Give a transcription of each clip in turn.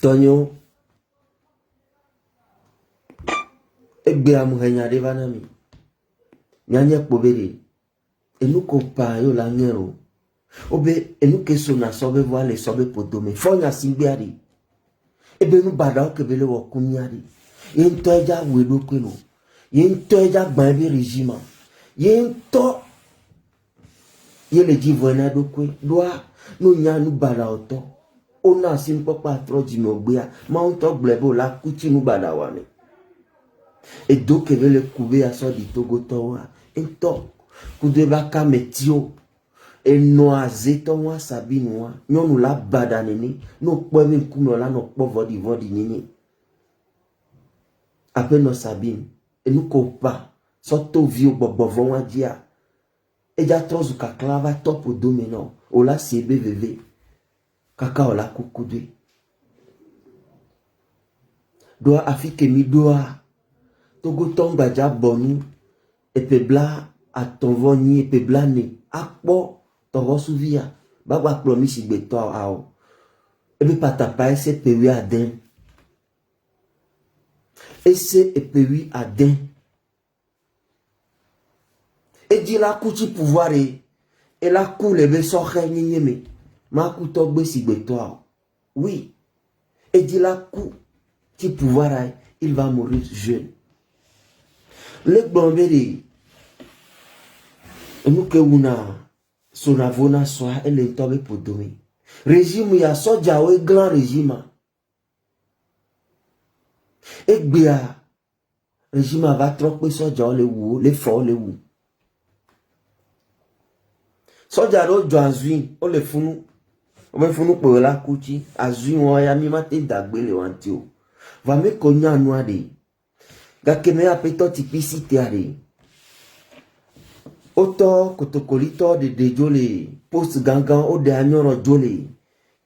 Tonyo, egbe amuhenya de vanami. Nyanya pobere. Enu kopa yo la ngero. Obe enu keso na sobe voile sobe podome. Fonya simbiari. Ebe nu bada o kebele wo kumiari. Yen to eja wedo kwelo. Yen to eja gbanbi regime. Yen to ye le di voina do kwe. Doa no nya nu bada oto. Ona sim papa troji no gbea. Ma on to glebo la kuchi nu bada wane. E do kebele kube aso di togo towa. Ento kude baka metio. E no azeto wa sabinu wa. Nyonu la bada nini. No kwe mi kume la no kpo vodi nini. Ape no sabine. E nou kopa. Soto vio bobo wa dia. E ja trozu kaklava topo domino. Ola sebe veve. Kaka ola kukude. Doa afike mi doa. Togo tomba ja bonu. Epe bla atonvo ni epe bla ne. Akpo togo souvia. Bagwa plomi si beto ao. Ebe patapa ese pewi aden. Ese epewi aden. E di la kuchi pouvoir e la kou lebe soche nyeme. Ma kou togbe si beto ao. Oui. Et dit la coup qui pouvoir il va mourir jeune. Le bombé nous que una son avona soit elle est tombée pour dormir. Régime ya soja ou grand régime. Et bien régime va tromper soja le ou les forts le ou. Soja ro joazui o le funu. On va faire pour la couchi, azui on ya mi mate dagbele wantio. Va me konya noade. Ga keme apeto tipicité ade. Auto kotokolito de jole post gangan o de anyoro jole.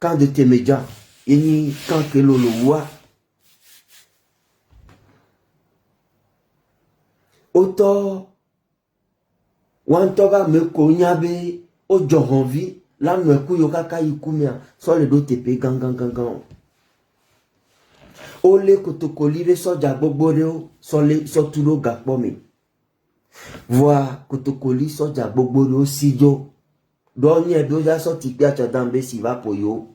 Quand de temeja yeni quand que lo wa. Auto wantoga me konya be o joronvi. Là, nous avons kaka yikumia sur le dos TP gangan. Ole kotokolive soja boboreo sur tout le gapome. Voir kotokoli soja boboreo sijo. Donye doja sorti piacha dambe si va poyo.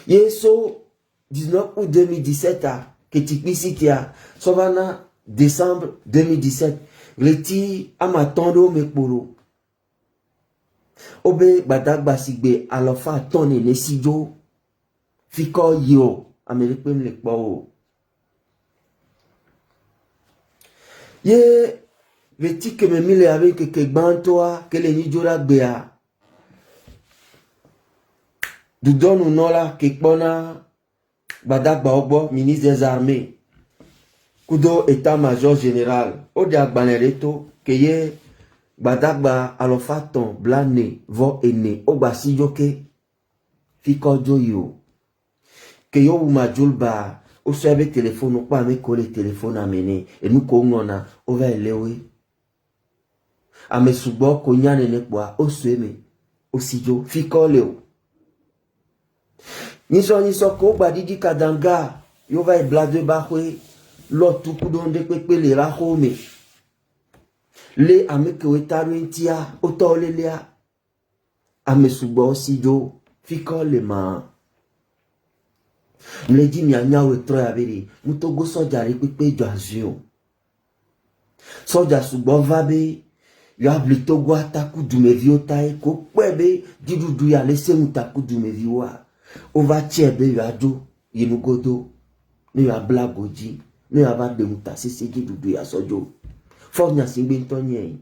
Yeso 19 août 2017 a ketipi sitia. Sovana décembre 2017. Reti amatondo mekporo. Obe badagba sigbe alofa tone ne sijo fiko yo Amerique le po ye veti que me mile avec que bantoa que le ni jora bea du donu nola que bona badagba obo ministre des armées kudo état-major général o de agbanereto que ye badagba alofaton blane vo ene ogba sijoke fiko joyo ke yo majulba o sebe téléphone pa me ko le téléphone amene e nu ko ngona o va elewe ame subo ko nyane ne kwa o sweme o sijo fiko leo niso ko gba didi kadanga yo va e blade ba kwe lo tuku donde pepe le ra home le ameke wetaru intia oto lelea amesubo sijo fiko le ma mleji mi anya we tro ya bere mutogo soja re pepe jo azio soja subo vabe yo abli togo ataku dumevi otai ko pebe didudu ya lese mutaku dumevi wa over chebe yo ado yenugodo ni ya blagoji ni ya ba de muta sese didudu ya sojo Fonya singbe ntonye.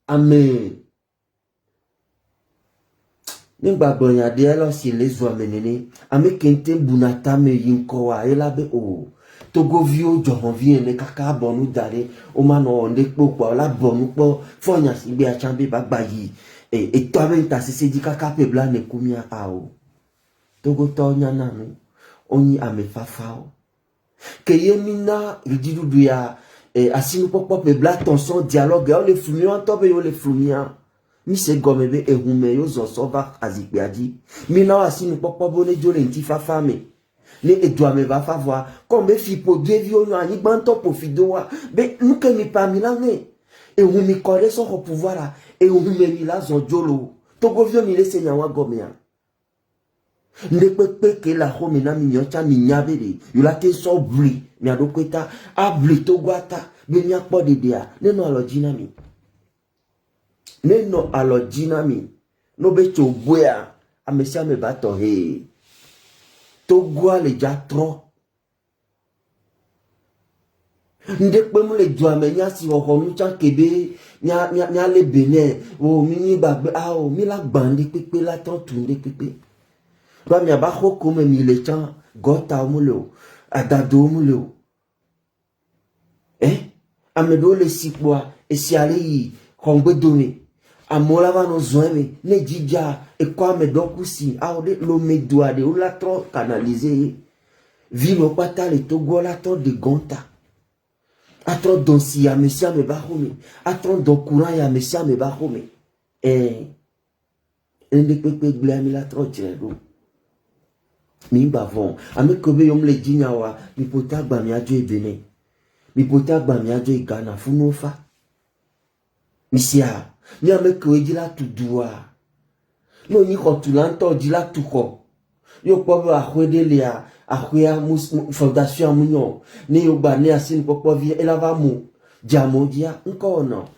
Amen. Nígbà gbọ̀nyà de elo si lezo amenene. Ame kente bunata me yinko wa elabe o. Togo vio johan vie ne kaka bonu dare. O mano onde popo la bonu po. Fonya singbe a chambe bagba yi. E to ame ta sese di kaka pe bla ne kumia ao. Togo to nyana no. Oni ame fafao. Que yemina rididu ya asinu popo pe bla ton son dialogue o le flumia tobe yo le flumia mi se gome be ehume yo zo sova azikbiadi mi na wasi ni popo bone jole nti fafa me ne edwa me va favor comme be fi po de vi o ani gbanto po fido wa be nuke mi pa mi la ne ehumi kore so ko pouvoir la ehume mi la zo jolo to go vio mi le senya wa gome ya ne pepe ke la ho mi na mi nyocha mi nyabere yo la te so bri mi adokweta abri to gwata be nya po de dia ne no alo jinami neno alo jinami no be choboya amesia me bato he to gwa le jatro ndekpe mu le dua me nya si ho nu chan kebe nya le bene o mi ni bagbe o mi la gbande pepe la ton tunde pepe ba mi aba ho ko me mi le chan gota mu le adado mu le amedo le sikwa esiale yi kongbe doni amola va no zoeme ne jija e kwa me dokusi de lo me doa de la tro canaliser vilo pata le togo la tro de gonta atro donsi ya mesia me ba home atro do courant ya mesia me ba home ende pepe glami la tro jero mi bavon ame kobe yom le jinya wa mi pota gba mi ajo ebene mi pota gba mi ajo igana funofa misia ni ame kwe dila tudua no ni khotulanto dila tuko yo pobo akhwede lia akhwea fondation munyo ni yo ba ni asin popo vi elava mu jamodia nko no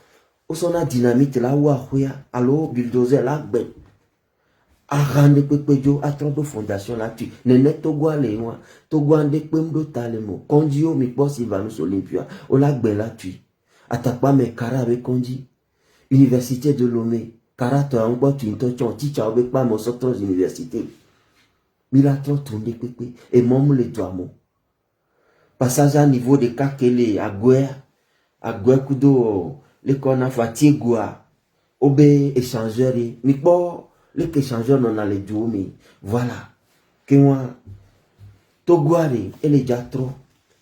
osona dynamite la wa akhwea allo bulldozer la gbe arande pepejo atrobo fondation la tu nene togwa le wa togwa nde pemdo talemo konji yo mi posi vanus olympia o la gbe la tu atakpa me kara avec konji Université de Lomé, Karato a un bout une tochon, Ticha avec pas mon sortant université. Milatron tourné pépé, et mon le doamo. Passage à niveau de Kakele, à Gouer Kudo, les cornes Fatigoua, Obé échangeur, mais bon, les échangeurs n'en a les duos, mais voilà. Que moi, Toguare, et les jatro,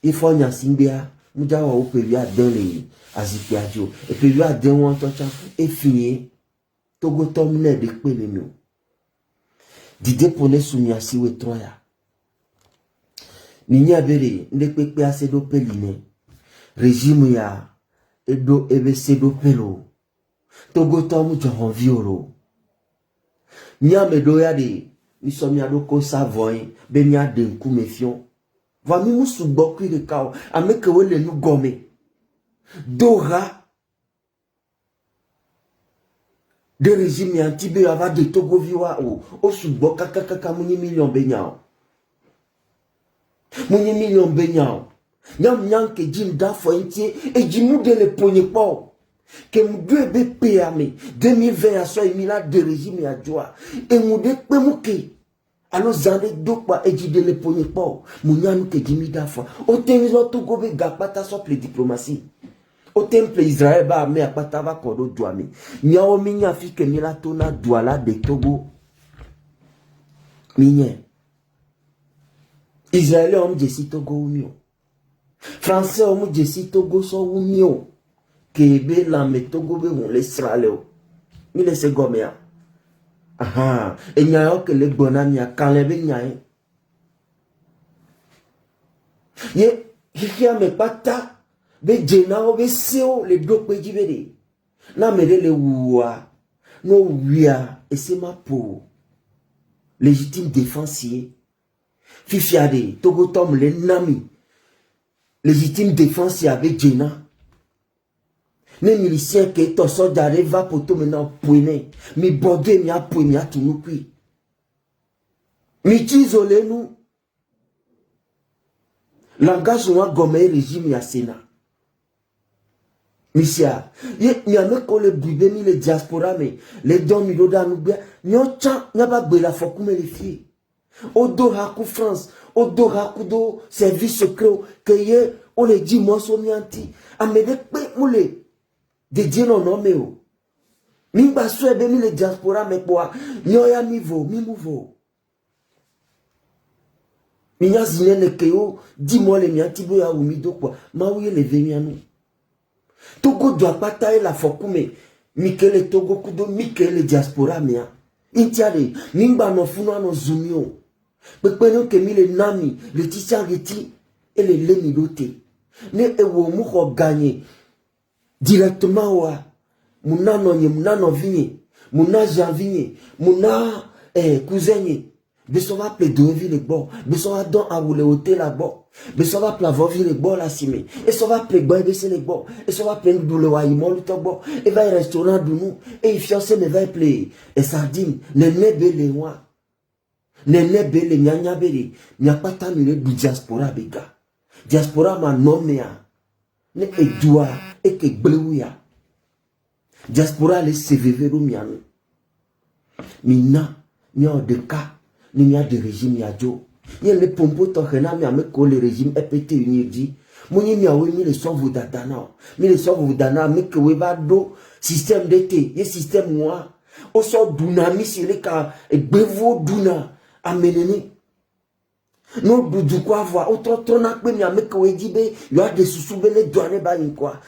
il faut y asimbia. Mudawa ou peut lui donner azipiadio et puis lui a donné un temps et fini togo tomne de pelemi dide pone sumia si we troya ninya bere nde pepe ase do peline régime ya edo ebc do pelo togo tomu johan violo nya medo ya de ni somia do ko savoy be nya de nku mefion va mi musu bokri de kao ameke wele nu gome dora de régime antibe ava de Togo viwa o subo kaka muni million benyao muni million benyao nyam ke jim da fo entie e jimu de le ponye po ke mudwe be peame 2020 aso emila de régime ya joa e mude pe muke alors zande dokpa ejide le ponye po munyanu ke jimi dafa o tenzo to gobe gapata so ple diplomatie o temple Israël ba me apata va kodo douami nyawo minya fike mila tona douala de Togo minye Israël om jesi Togo umio français om jesi Togo so umio kebe la me Togo be won le Israël mi le se gomea aha enyayo ke le bonamia kan le be nyae ye hikia me pata be jena o be seo le dokpe jibede na mede le wuwa no wia esema po légitime défensier fifiade Togo tom le nami légitime défensier avec jena ne milicien ke to soja reva poto maintenant poine mi bode mi apoi mi atunukui mi chizole nu langage wa gome régime ya Sénat misia ye nyame ko le bibe mi le diaspora me le don mi do da nu bia nyocha nyaba gbe la fokume le fie odo haku France odo haku do service secret que ye on le dit moi so mi anti amede pe mule de Dieu non nommé o mi ba so ebe mi le diaspora me poa nyoya mi vo mi mouvo mi nya zinene ke o di mo le mi anti bo ya umi do kwa ma wiye le vemianu Togo doit pas tailler la fokume Mikele Togo kudo Mikele diaspora mea. Intiale nimba no funo no zumio. Pekpeno ke mi le nami le tichangeti et le lemidote. Ne ewo mu ko gagner directement wa munano nye munano vinye muna janvinye muna cousin beso va ple dovi le bo beso va don a wule hotel la bo beso va ple vovi le bo la sime et so va ple boy bese le bo et so va ple doule wa imo lu to bo et va restaurant du nous et fiancé me va ple et sardine ne bele wa ne bele nyanya bele nyapata mi le diaspora bega diaspora ma nomea ne edua et que bleuya diaspora le CVV rumiano mina ni en de cas ni a de régime ya jo ni le pompo to khena mi ame ko le régime EPT unidi moni mi awe mi le sauve dadana mi le sauve dana mi que we ba do système d'été ye système moi o so dunami si le ka egbevo duna ameneni no du quoi voir autre trona pe mi ame ko we dibe yo a de susube le douane ba yin quoi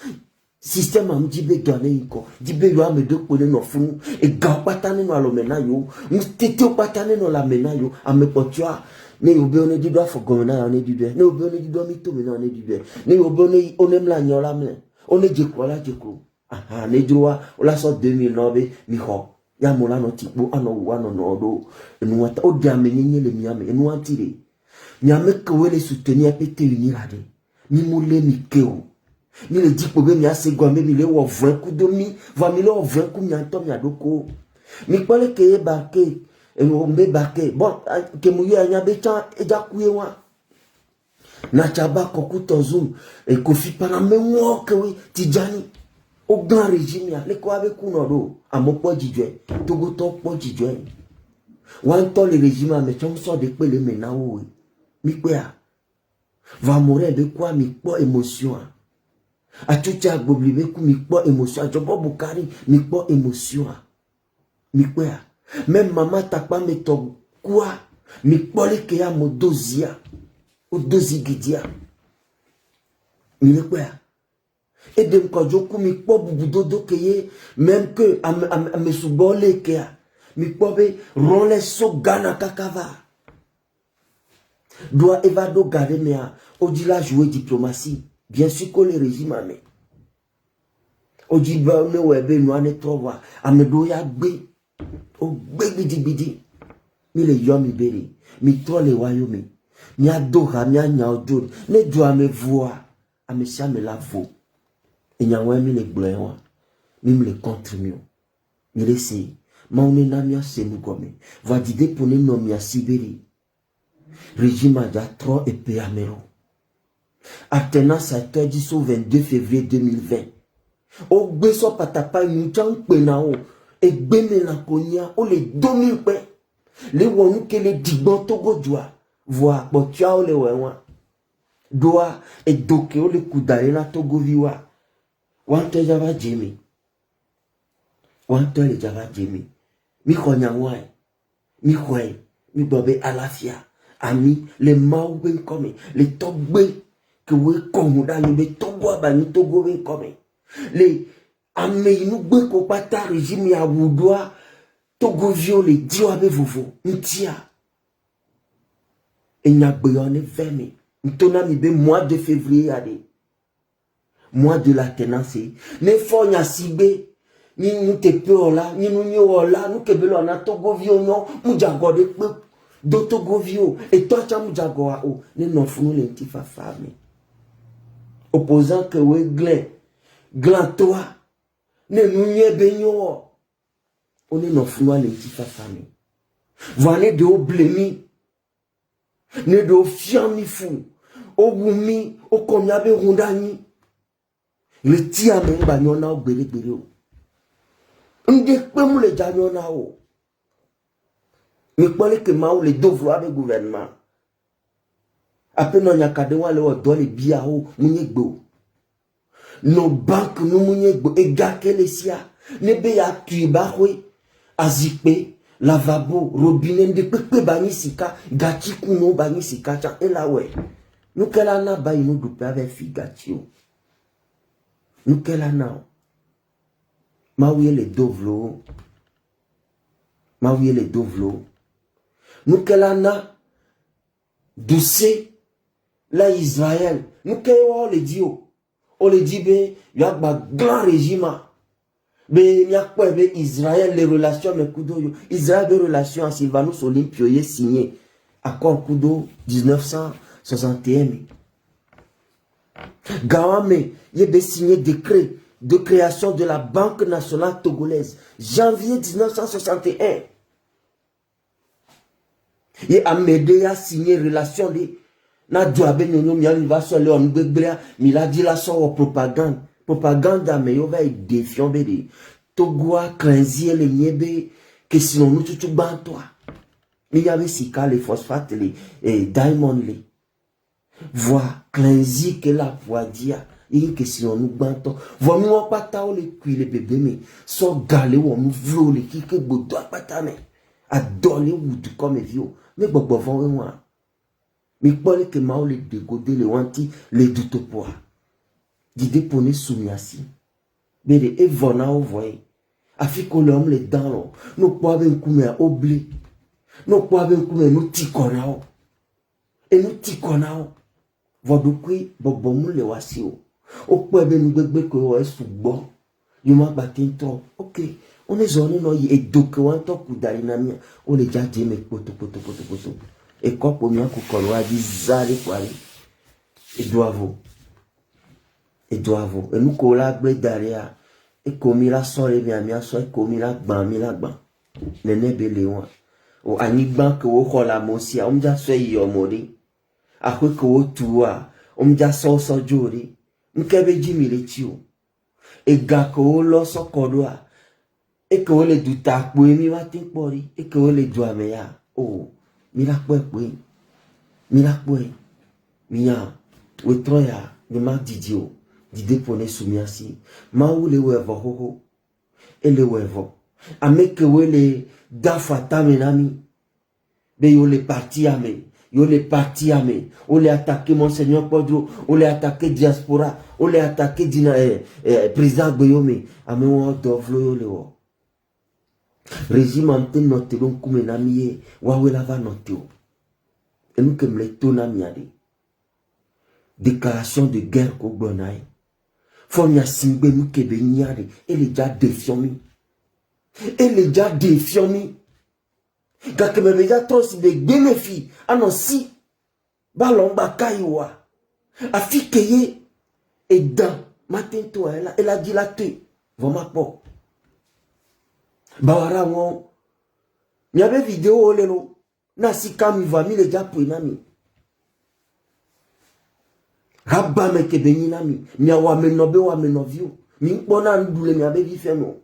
système am dibe douane ko dibe yo ame de ko no funu e ga patane no alomena yo mtete patane no la mena yo ame potua ne obe on di do fo gomena on di do ne obe on di do mi to me na on di do ne obe on em la nyola me on e jeko la jeko aha ne droit o la so 2009 mi ho ya mola no tipo ano wa no no do enu ata o dia me nyenye le miame enu atire nyame que we les soutenir pété unir à des ni moulé ni keo ni le dit pour bien assez gomme mi le wo 20 coups de mi va mi le 20 coups mi antom ya doko mi pale ke barke e no mbe barke bon ke mu ya nya becha e ja kuye wa na chaba kokuto zoom e kofi para me wo ke we tijani au grand régime ya le ko avec kuno do amopo jijwe togo to po jijwe wan to le régime me chom so de pele me na wo mi kwea va mourir de quoi mi po émotion a chucha goblibe ku mi po émotion jobo bukari mi po émotion mi kwea même maman takpa me to quoi mi po le ke ya modozia o dozi gidia mi le kwea et de ko joku mi po bubudodo keye même que a me subole ke ya mi po be role so gana kakava doit évado garder mais au-delà jouer diplomatie bien sûr que le régime a mais au-delà ne webe no ane trowa amedo ya gbe o gbe bidi mi le yo mi beri mi tro le wayomi mi adora mi anya ojo ne do ame voix ame sia me la vo e nya wa mi le gblon mi me le contribue mi le si ma on na mi ase nu gome va dide pour no mi asiberi régime a trop épais à Mero. Attenant sa tête du 22 février 2020. Au beso patapa nous chang penao et beme la konya o les 2000 pe. Les wonu que les digban togo doa voir botia o le wewa. Doa et doke o le kudare na togo viwa. Wante java jemi. Wante le java jemi. Mi konya wai. Mi kwai. Mi bobe alafia. Ami les maou ben comme les togbe que we comme dans les togo ba ni togo ben comme les ami nous be ko pata régime ya wudwa togo vio les dio abe vovo ntia et nya beone vemi ntona mi be mois de février ade mois de la tenance ne fo nya sibe ni nous te pe là ni nous nyo là nous kebelo na togo vio no mu jagode pe Dotogovio et toi chamu jagoa o ne non funu le tifa fami opposant que we glan toi ne nunye benyo on ne non funu le tifa fami vane de oblemi ne do fiami fu o gumi o konyabe rundani le tia me ba nyona o gbere o nde pe mu le janyona o mais pour que maou les deux voix avec gouvernement après non yakade wa le odo le biao munyegbo nos banques nous munyegbo et gake les sia ne be ya tuiba we azipe lavabo robinet de pepe bani sika gachi kuno bani sika cha ela we nous kela na ba inu dupe avec fi gachi nous kela na Maouye les dovlo. Maouye les dovlo. Nous kelana doucé la Israël. Nous kelana le dit on le dit ben il y a un grand régime. Mais il y a quoi Israël les relations mais kudo Israël des relations à Sylvanus Olympio y signé accord kudo 1961. Gawame y a signé décret de création de la Banque nationale togolaise janvier 1961. Et Amédée a signé relation de na doabe nyono mi va so le on gbegberia mi la di la so propagande mais yo va défiant be de Togoa crainzier le niebe que sinon nous tout ban toi mi y avait sika les phosphates les diamond les voix crainzier que la voix dia et que sinon nous ban toi voix nous pas ta le cuit les bébés mais so galé on nous vlo les qui que bodo pas ta mais a donner ou du comme vieux mais bobo vont moi mais pour que mao les dégoder les wanti les doute pour d'idée poner soumiasi mais les evona au voyer afiko l'homme les dents nous pas ben coumer oublier nous pas ben coumer nous tikonao et nous tikonao vodukui bobo mu le wasio o pas ben nous gbegbe ko o sou bon yuma batin trop OK on est zone no et donc on to kudari na mi o le jaje me poto et quand pour moi qu'on a dit zali kwali et doivent et nous collaborer derrière et comme il a sorti bien bien so comme il a ban les nebelewa o anigban que o kola mosia on ja so yomori akwe ko tuwa on ja so jori nkebe jimile tio e ga ko lo so kodwa et que le douta pour mi matin pori et que le doit meya oh miracle mia wetroya de ma didio di depone soumiasi ma ou le wevo ho et le wevo ameke wele dafa tamenami be yo le parti ame on les attaqué monseigneur Podro on les attaqué diaspora on les attaqué dina président Goyome ame on dovlo yo le wo régime ante noté donc comme un ami wawe lava noté et nous comme les tonamiade déclaration de guerre ko gbonai formia singbe nous ke benyade et les déjà défiant mi quand que me déjà trop de bénéfices annonci ballon bakaiwa afikeye et dans matin toi elle a dit la té vraiment pas bawara won mi avait vidéo lelo na sika mi va mi le japo nami rabba me ke beni nami mi awa me no be wa me no view mi pona ndule mi ave vi fe no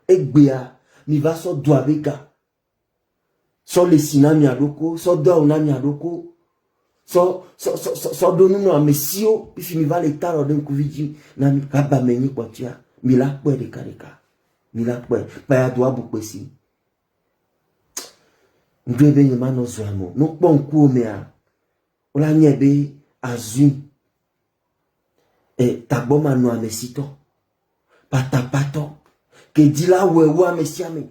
egbea mi va so do abeka so le sinami adoko so do onami adoko so do no amesio if mi va le taro den kuviji na mi rabba me ni kwatia mi la po de kareka Mila kwe, pa ya doa bukwesi. Ndwebe nyema no zwamo. Nukpo nkuo mea. Ola nyebe azu. Taboma no amesito. Patapato. Ke dila wewe amesiame.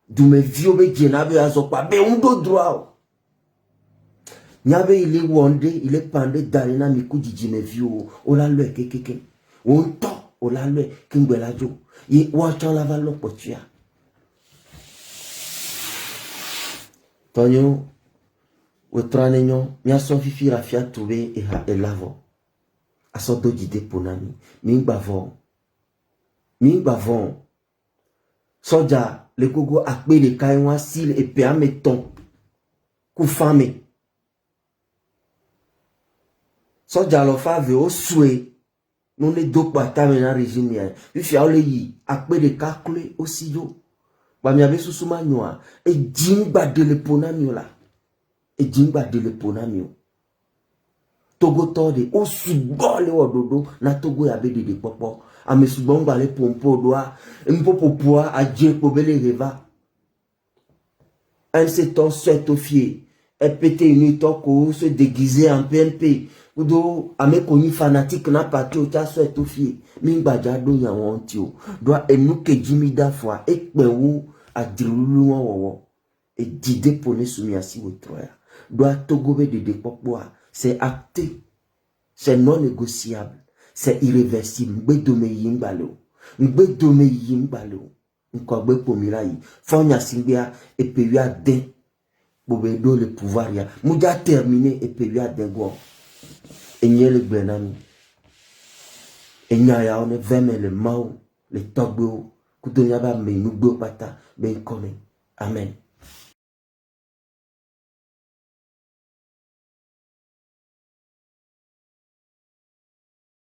Dume vio be jenabe azokwa. Be undo droit. Nyabe ile wonde, ile pande darina miku jijime vio. Ola lwe kekeke. Onto. Ola lwe kingwela jo. Ye wachan la valo potia. Tonyo, wetranenyo, mia son fifi rafia toube e lavo. Aso do jide ponami. Mingbavon. Soja, le kogo akbe le kaiwa sil e pe ameton. Koufame. Soja lo fave o sue. Nous les deux batailles maintenant régime puis fiao le yi akpe de calculer aussi yo ba mi ave susuma noa e jingba de le ponamio la e jingba de le ponamio togo tode o subo le ododo na togo ya be de popo ame subo ngba le pompo doa mpopopoa a je pobele reva un seton souhaite au fier et pété une toko se déguiser en PNP Kudo ameko ni fanatique na parti o cha so etofie mi gbaja do yan won ti o do enuke jimi da fo ekpe wo adirulu won wowo e dide pone sumi asi wo troya do togobe de popo c'est acté, c'est non négociable, c'est irréversible. Mbedome yimbalo, mbedome yimbalo, nkogbe pomira yi. Fonya singbea et puis lui a den, bobedo le pouvoir ya. Mouja terminé et puis lui a den go. Enye le gbenami, enya ya one veme le mao, le togbo, kudonya ba me nugbo pata, ben kome. Amen.